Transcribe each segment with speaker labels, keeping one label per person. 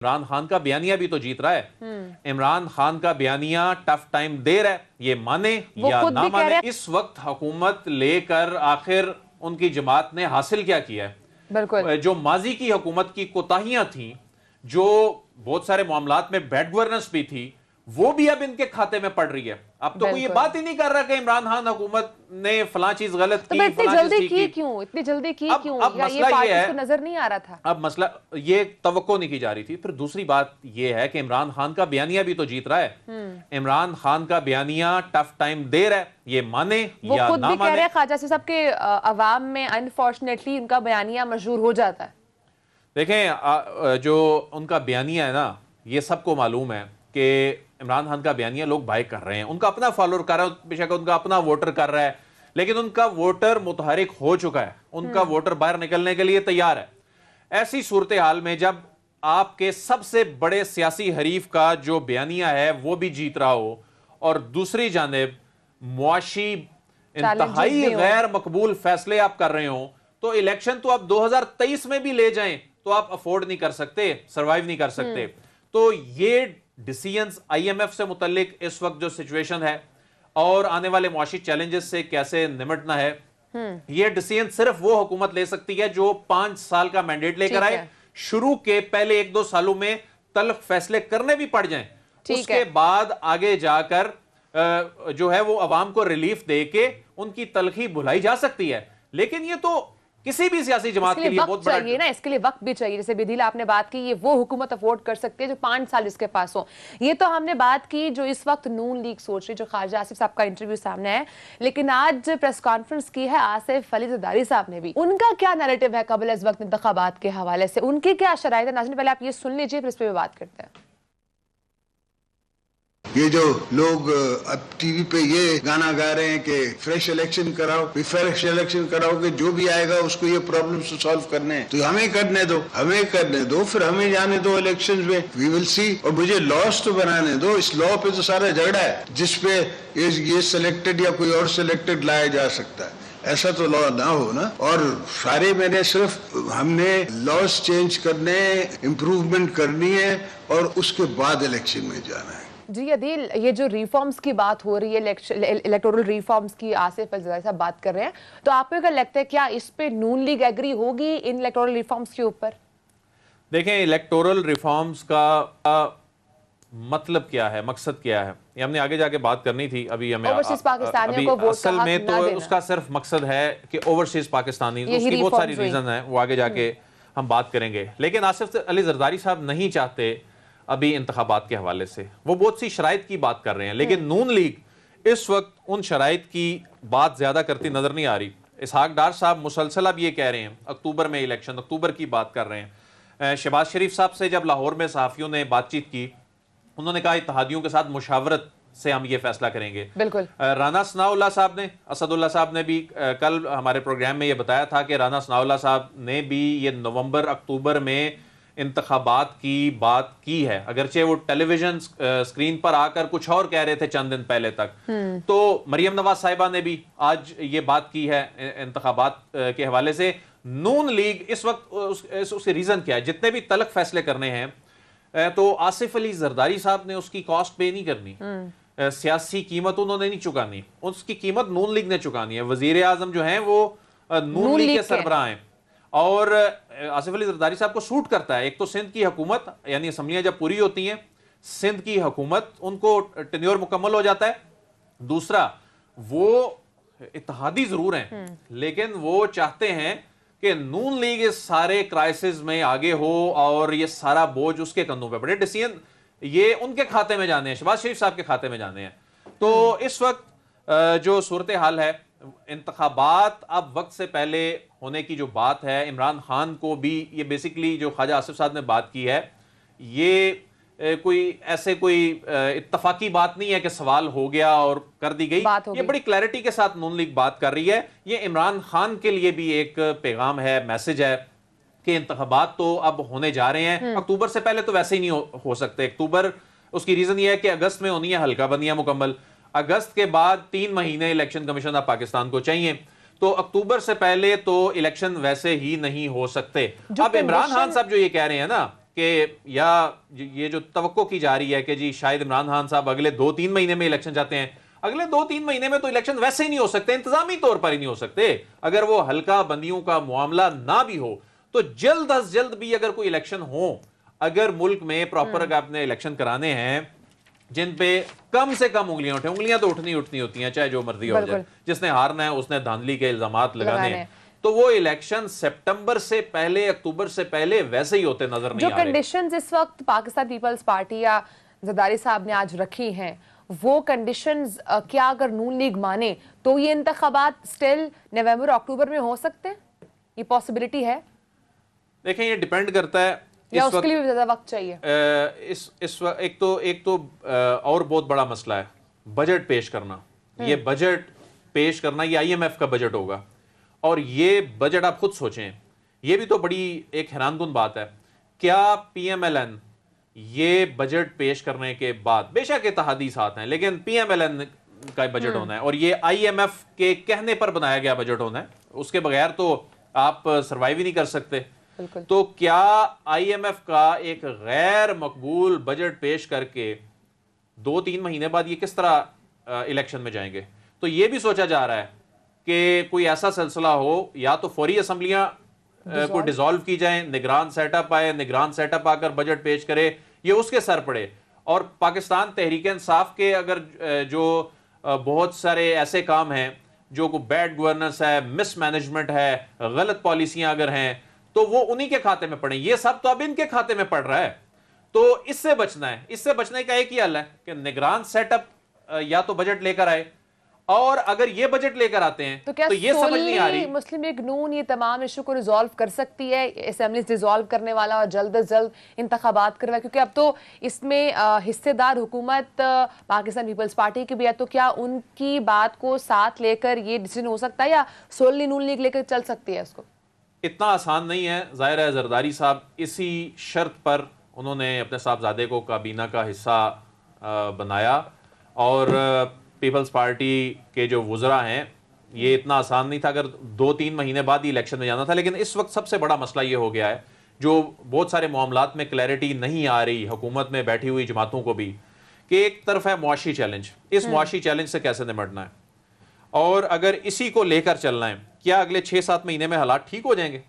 Speaker 1: عمران خان کا بیانیہ بھی تو جیت رہا ہے. عمران خان کا بیانیہ ٹف ٹائم دے رہا ہے, یہ مانے یا نہ مانے. اس وقت حکومت لے کر آخر ان کی جماعت نے حاصل کیا کیا ہے؟
Speaker 2: بالکل
Speaker 1: جو ماضی کی حکومت کی کوتاہیاں تھیں, جو بہت سارے معاملات میں بیڈ گورننس بھی تھی, وہ بھی اب ان کے کھاتے میں پڑ رہی ہے. اب تو کوئی یہ بات ہی نہیں کر رہا کہ عمران خان حکومت نے فلاں چیز غلط کی,
Speaker 2: اتنی جلدی کی کیوں, اتنی جلدی کی کیوں,
Speaker 1: اب
Speaker 2: یا یہ پارٹیز کو نظر نہیں آ رہا تھا؟
Speaker 1: اب مسئلہ یہ توقع نہیں کی جا رہی تھی. پھر دوسری بات یہ ہے کہ عمران خان کا بیانیہ بھی تو جیت رہا ہے. عمران خان کا بیانیہ ٹف ٹائم دے رہا ہے, یہ مانے
Speaker 2: وہ
Speaker 1: یا
Speaker 2: خود
Speaker 1: نہ
Speaker 2: بھی کہہ
Speaker 1: مانے.
Speaker 2: رہے ہیں خواجہ آصف صاحب کے عوام میں انفارچونیٹلی ان کا بیانیہ مشہور ہو جاتا ہے.
Speaker 1: دیکھیں جو ان کا بیانیہ ہے نا, یہ سب کو معلوم ہے کہ عمران خان کا بیانیہ لوگ بھائی کر رہے ہیں, ان کا اپنا فالوور کر رہا ہے, بے شک ان کا اپنا ووٹر کر رہا ہے, لیکن ان کا ووٹر متحرک ہو چکا ہے, ان کا ووٹر باہر نکلنے کے لیے تیار ہے. ایسی صورتحال میں جب آپ کے سب سے بڑے سیاسی حریف کا جو بیانیہ ہے وہ بھی جیت رہا ہو, اور دوسری جانب معاشی انتہائی غیر مقبول فیصلے آپ کر رہے ہوں, تو الیکشن تو آپ 2023 میں بھی لے جائیں تو آپ افورڈ نہیں کر سکتے, سروائیو نہیں کر سکتے. تو یہ ڈیسیژنز آئی ایم ایف سے متعلق اس وقت جو سچویشن ہے اور آنے والے معاشی چیلنجز سے کیسے نمٹنا ہے, یہ ڈیسیژن صرف وہ حکومت لے سکتی ہے جو 5 سال کا مینڈیٹ لے کر آئے. شروع کے پہلے 1-2 سالوں میں تلخ فیصلے کرنے بھی پڑ جائیں, اس کے بعد آگے جا کر جو ہے وہ عوام کو ریلیف دے کے ان کی تلخی بھلائی جا سکتی ہے. لیکن یہ تو کسی بھی سیاسی جماعت کے لیے بہت بڑا
Speaker 2: چاہیے نا, اس کے لیے وقت بھی چاہیے. جیسے بدیل آپ نے بات کی, یہ وہ حکومت افورڈ کر سکتے ہیں جو 5 سال اس کے پاس ہو. یہ تو ہم نے بات کی جو اس وقت نون لیگ سوچ رہی, جو خواجہ آصف صاحب کا انٹرویو سامنے ہے, لیکن آج پریس کانفرنس کی ہے آصف علی زرداری صاحب نے بھی. ان کا کیا نیریٹو ہے قبل از وقت انتخابات کے حوالے سے, ان کی کیا شرائط ہے؟ ناظرین پہلے آپ یہ سن لیجئے, پھر اس پہ بات کرتے ہیں.
Speaker 3: یہ جو لوگ اب ٹی وی پہ یہ گانا گا رہے ہیں کہ فریش الیکشن کراؤ, فریش الیکشن کراؤ کہ جو بھی آئے گا اس کو یہ پرابلم سالو کرنے ہیں, تو ہمیں کرنے دو, پھر ہمیں جانے دو الیکشنز میں, وی ول سی. اور مجھے لاس تو بنانے دو, اس لا پہ تو سارا جھگڑا ہے جس پہ یہ سلیکٹڈ یا کوئی اور سلیکٹڈ لایا جا سکتا ہے. ایسا تو لا نہ ہو نا. اور سارے میں نے صرف ہم نے لاس چینج کرنے, امپروومنٹ کرنی ہے, اور اس کے بعد الیکشن میں جانا ہے.
Speaker 2: جی عدیل, یہ جو ریفارمز کی بات ہو رہی ہے, الیکٹورل ریفارمز کی آصف علی زرداری صاحب بات کر رہے ہیں, تو آپ کو کیا لگتا ہے کیا اس پہ نون لیگ ایگری ہوگی ان الیکٹورل ریفارمز کے اوپر؟
Speaker 1: دیکھیں الیکٹورل ریفارمز کا مطلب کیا ہے, مقصد کیا ہے, یہ ہم نے آگے جا کے بات کرنی تھی. ابھی ہمیں اصل میں تو اس کا صرف مقصد ہے کہ اوورسیز پاکستانی, اس کی بہت ساری ریزن ہیں, وہ آگے جا کے ہم بات کریں گے. لیکن آصف علی زرداری صاحب نہیں چاہتے ابھی انتخابات کے حوالے سے, وہ بہت سی شرائط کی بات کر رہے ہیں, لیکن نون لیگ اس وقت ان شرائط کی بات زیادہ کرتی نظر نہیں آ رہی. اسحاق ڈار صاحب مسلسل اب یہ کہہ رہے ہیں اکتوبر میں الیکشن, اکتوبر کی بات کر رہے ہیں. شہباز شریف صاحب سے جب لاہور میں صحافیوں نے بات چیت کی, انہوں نے کہا اتحادیوں کے ساتھ مشاورت سے ہم یہ فیصلہ کریں گے.
Speaker 2: بالکل.
Speaker 1: رانا ثناءاللہ صاحب نے, اسد اللہ صاحب نے بھی کل ہمارے پروگرام میں یہ بتایا تھا کہ رانا ثناءاللہ صاحب نے بھی یہ نومبر اکتوبر میں انتخابات کی بات کی ہے, اگرچہ وہ ٹیلی ویژن سکرین پر آ کر کچھ اور کہہ رہے تھے چند دن پہلے تک. تو مریم نواز صاحبہ نے بھی آج یہ بات کی ہے انتخابات کے حوالے سے. نون لیگ اس وقت اس کے ریزن کیا ہے, جتنے بھی تلخ فیصلے کرنے ہیں تو آصف علی زرداری صاحب نے اس کی کاسٹ پے نہیں کرنی, سیاسی قیمت انہوں نے نہیں چکانی, اس کی قیمت نون لیگ نے چکانی ہے. وزیر اعظم جو ہیں وہ نون لیگ کے سربراہ ہیں, اور آصف علی زرداری صاحب کو سوٹ کرتا ہے. ایک تو سندھ کی حکومت, یعنی اسمبلیاں جب پوری ہوتی ہیں سندھ کی حکومت, ان کو ٹینیور مکمل ہو جاتا ہے. دوسرا وہ اتحادی ضرور ہیں, لیکن وہ چاہتے ہیں کہ نون لیگ اس سارے کرائسس میں آگے ہو اور یہ سارا بوجھ اس کے کندھوں پہ پڑے. ڈیسیژن یہ ان کے کھاتے میں جانے ہیں, شہباز شریف صاحب کے کھاتے میں جانے ہیں. تو اس وقت جو صورتحال ہے, انتخابات اب وقت سے پہلے ہونے کی جو بات ہے, عمران خان کو بھی یہ بیسیکلی جو خواجہ آصف صاحب نے بات کی ہے, یہ کوئی اتفاقی بات نہیں ہے کہ سوال ہو گیا اور کر دی گئی. یہ بڑی کلیئرٹی کے ساتھ نون لیگ بات کر رہی ہے. یہ عمران خان کے لیے بھی ایک پیغام ہے, میسج ہے کہ انتخابات تو اب ہونے جا رہے ہیں, اکتوبر سے پہلے تو ویسے ہی نہیں ہو سکتے. اکتوبر اس کی ریزن یہ ہے کہ اگست میں ہونی ہے حلقہ بندیاں مکمل, اگست کے بعد 3 مہینے الیکشن کمیشن آف پاکستان کو چاہیے, تو اکتوبر سے پہلے تو الیکشن ویسے ہی نہیں ہو سکتے. اب عمران خان صاحب جو یہ کہہ رہے ہیں نا کہ یا یہ جو توقع کی جا رہی ہے کہ جی شاید عمران خان صاحب اگلے 2-3 مہینے میں الیکشن چاہتے ہیں، اگلے 2-3 مہینے میں تو الیکشن ویسے ہی نہیں ہو سکتے، انتظامی طور پر ہی نہیں ہو سکتے. اگر وہ حلقہ بندیوں کا معاملہ نہ بھی ہو تو جلد از جلد بھی اگر کوئی الیکشن ہو، اگر ملک میں پراپر اگر آپ نے الیکشن کرانے ہیں جن پہ کم سے کم انگلیاں اٹھیں، انگلیاں تو اٹھنی ہوتی ہیں چاہے جو مرضی ہو جائے، جس نے ہارنا ہے اس نے دھاندلی کے الزامات لگانے ہیں، تو وہ الیکشن سپٹمبر سے پہلے، اکتوبر سے پہلے ویسے ہی ہوتے نظر نہیں آ رہے.
Speaker 2: جو کنڈیشنز اس وقت پاکستان پیپلز پارٹی یا زرداری صاحب نے آج رکھی ہیں، وہ کنڈیشنز کیا اگر نون لیگ مانے تو یہ انتخابات سٹل نومبر اکتوبر میں ہو سکتے ہیں؟ یہ پاسبلٹی ہے؟
Speaker 1: دیکھیں یہ ڈیپینڈ کرتا ہے
Speaker 2: یا اس کے لیے بھی زیادہ وقت چاہیے؟
Speaker 1: اس وقت ایک تو اور بہت بڑا مسئلہ ہے بجٹ پیش کرنا. یہ بجٹ پیش کرنا یہ آئی ایم ایف کا بجٹ ہوگا، اور یہ بجٹ آپ خود سوچیں، یہ بھی تو بڑی ایک حیران کن بات ہے. کیا پی ایم ایل این یہ بجٹ پیش کرنے کے بعد، بے شک اتحادی ساتھ ہیں لیکن پی ایم ایل این کا بجٹ ہونا ہے اور یہ آئی ایم ایف کے کہنے پر بنایا گیا بجٹ ہونا ہے، اس کے بغیر تو آپ سروائیو ہی نہیں کر سکتے. تو کیا آئی ایم ایف کا ایک غیر مقبول بجٹ پیش کر کے 2-3 مہینے بعد یہ کس طرح الیکشن میں جائیں گے؟ تو یہ بھی سوچا جا رہا ہے کہ کوئی ایسا سلسلہ ہو، یا تو فوری اسمبلیاں کو ڈیزالو کی جائیں، نگران سیٹ اپ آئے، نگران سیٹ اپ آ کر بجٹ پیش کرے، یہ اس کے سر پڑے. اور پاکستان تحریک انصاف کے اگر جو بہت سارے ایسے کام ہیں جو کو بیڈ گورننس ہے، مس مینجمنٹ ہے، غلط پالیسیاں اگر ہیں تو وہ انہی کے کھاتے میں پڑیں. یہ سب تو اب ان کے کھاتے میں پڑ رہا ہے. تو اس سے بچنا ہے، اس سے بچنے کا ایک ہی حل ہے کہ نگران سیٹ اپ یا تو بجٹ لے کر آئے، اور اگر یہ بجٹ لے کر آتے ہیں تو یہ سمجھ نہیں آ رہی
Speaker 2: مسلم لیگ نون یہ تمام ایشو کو ریزالو کر سکتی ہے، اسمبلیز ڈیزالو کرنے والا اور جلد از جلد انتخابات کروائے، کیونکہ اب تو اس میں حصے دار حکومت پاکستان پیپلز پارٹی کی بھی ہے، تو کیا ان کی بات کو ساتھ لے کر یہ ڈیسیژن ہو سکتا ہے یا سوللی نون لیگ لے کر چل سکتی ہے اس کو؟
Speaker 1: اتنا آسان نہیں ہے. ظاہر ہے زرداری صاحب اسی شرط پر انہوں نے اپنے صاحبزادے کو کابینہ کا حصہ بنایا، اور پیپلز پارٹی کے جو وزراء ہیں یہ اتنا آسان نہیں تھا، اگر 2-3 مہینے بعد ہی الیکشن میں جانا تھا. لیکن اس وقت سب سے بڑا مسئلہ یہ ہو گیا ہے جو بہت سارے معاملات میں کلیئرٹی نہیں آ رہی حکومت میں بیٹھی ہوئی جماعتوں کو بھی، کہ ایک طرف ہے معاشی چیلنج، اس معاشی چیلنج سے کیسے نمٹنا ہے، اور اگر اسی کو لے کر چلنا ہے کیا اگلے 6-7 مہینے میں حالات ٹھیک ہو جائیں گے؟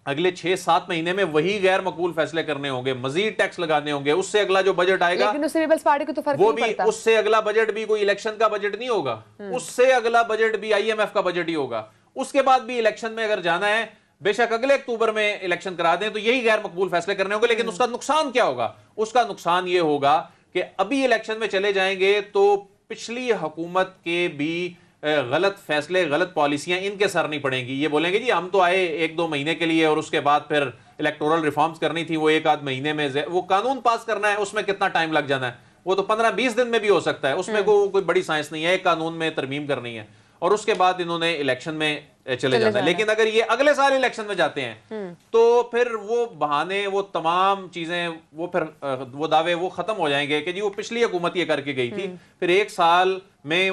Speaker 1: اگلے 6-7 مہینے میں وہی غیر مقبول فیصلے کرنے ہوں گے، مزید ٹیکس لگانے ہوں گے، اس سے اگلا جو بجٹ آئے گا
Speaker 2: لیکن اس سے پیپلز پارٹی کو تو فرق
Speaker 1: وہ
Speaker 2: نہیں
Speaker 1: بھی،
Speaker 2: پڑتا.
Speaker 1: اس سے اگلا بجٹ بھی کوئی الیکشن کا بجٹ نہیں ہوگا، اس سے اگلا بجٹ بھی آئی ایم ایف کا بجٹ ہی ہوگا. اس کے بعد بھی الیکشن میں اگر جانا ہے، بے شک اگلے اکتوبر میں الیکشن کرا دیں تو یہی غیر مقبول فیصلے کرنے ہوں گے. لیکن اس کا نقصان کیا ہوگا؟ اس کا نقصان یہ ہوگا کہ ابھی الیکشن میں چلے جائیں گے تو پچھلی حکومت کے بھی غلط فیصلے، غلط پالیسیاں ان کے سر نہیں پڑیں گی. یہ بولیں گے جی ہم تو آئے 1-2 مہینے کے لیے اور اس کے بعد پھر الیکٹورل ریفارمز کرنی تھی، وہ 1-8 مہینے میں وہ قانون پاس کرنا ہے، اس میں کتنا ٹائم لگ جانا ہے، وہ تو 15-20 دن میں بھی ہو سکتا ہے، اس میں کوئی بڑی سائنس نہیں ہے. ایک قانون میں ترمیم کرنی ہے اور اس کے بعد انہوں نے الیکشن میں چلے جانا ہے. لیکن اگر یہ اگلے سال الیکشن میں جاتے ہیں تو پھر وہ بہانے، وہ تمام چیزیں، وہ پھر وہ دعوے وہ ختم ہو جائیں گے کہ جی وہ پچھلی حکومت یہ کر کے گئی تھی، پھر 1 سال میں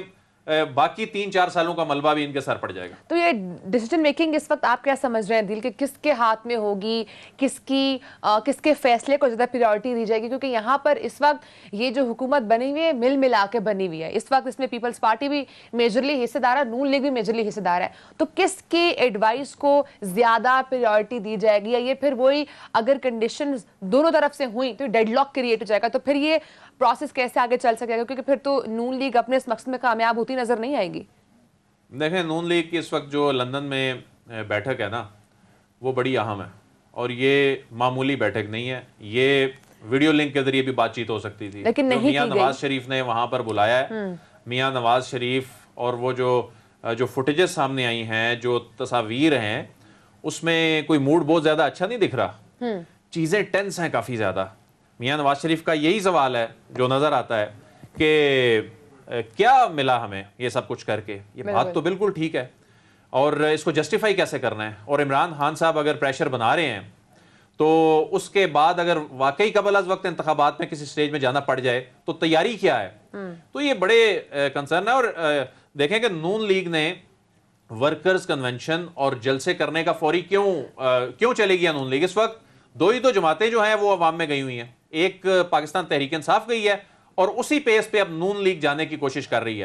Speaker 1: باقی 3-4 سالوں کا ملبہ بھی ان کے سر پڑ جائے گا.
Speaker 2: تو یہ ڈیسیژن میکنگ اس وقت آپ کیا سمجھ رہے ہیں دل کے کس کے ہاتھ میں ہوگی، کس کے فیصلے کو زیادہ پریورٹی دی جائے گی؟ کیونکہ یہاں پر اس وقت یہ جو حکومت بنی ہوئی ہے مل ملا کے بنی ہوئی ہے، اس وقت اس میں پیپلز پارٹی بھی میجرلی حصہ دار ہے، نون لیگ بھی میجرلی حصہ دار ہے. تو کس کے ایڈوائس کو زیادہ پریورٹی دی جائے گی؟ یا یہ پھر وہی اگر کنڈیشنز دونوں طرف سے ہوئیں تو ڈیڈ لاک کریٹ ہو جائے گا، تو پھر یہ پروسیس کیسے آگے چل سکے گا؟ کیونکہ پھر تو نون لیگ اپنے اس مقصد میں کامیاب ہوتی نظر نہیں آئے گی.
Speaker 1: دیکھیں نون لیگ کی اس وقت جو لندن میں بیٹھک ہے نا وہ بڑی اہم ہے، اور یہ معمولی بیٹھک نہیں ہے، یہ ویڈیو لنک کے ذریعے بھی بات چیت ہو سکتی تھی.
Speaker 2: لیکن نہیں
Speaker 1: میاں نواز شریف نے وہاں پر بلایا ہے، میاں نواز شریف، اور وہ جو فوٹیجز سامنے آئی ہیں، جو تصاویر ہیں، اس میں کوئی موڈ بہت زیادہ اچھا نہیں دکھ رہا، چیزیں ٹینس ہیں کافی زیادہ. میاں نواز شریف کا یہی سوال ہے جو نظر آتا ہے کہ کیا ملا ہمیں یہ سب کچھ کر کے؟ یہ بات تو بالکل ٹھیک ہے، اور اس کو جسٹیفائی کیسے کرنا ہے؟ اور عمران خان صاحب اگر پریشر بنا رہے ہیں تو اس کے بعد اگر واقعی قبل از وقت انتخابات میں کسی سٹیج میں جانا پڑ جائے تو تیاری کیا ہے؟ تو یہ بڑے کنسرن ہے. اور دیکھیں کہ نون لیگ نے ورکرز کنونشن اور جلسے کرنے کا فوری کیوں چلے گیا نون لیگ؟ اس وقت دو ہی دو جماعتیں جو ہیں وہ عوام میں گئی ہوئی ہیں، ایک پاکستان تحریک انصاف گئی ہے اور اسی پیس پہ اب نون لیگ جانے کی کوشش کر رہی ہے.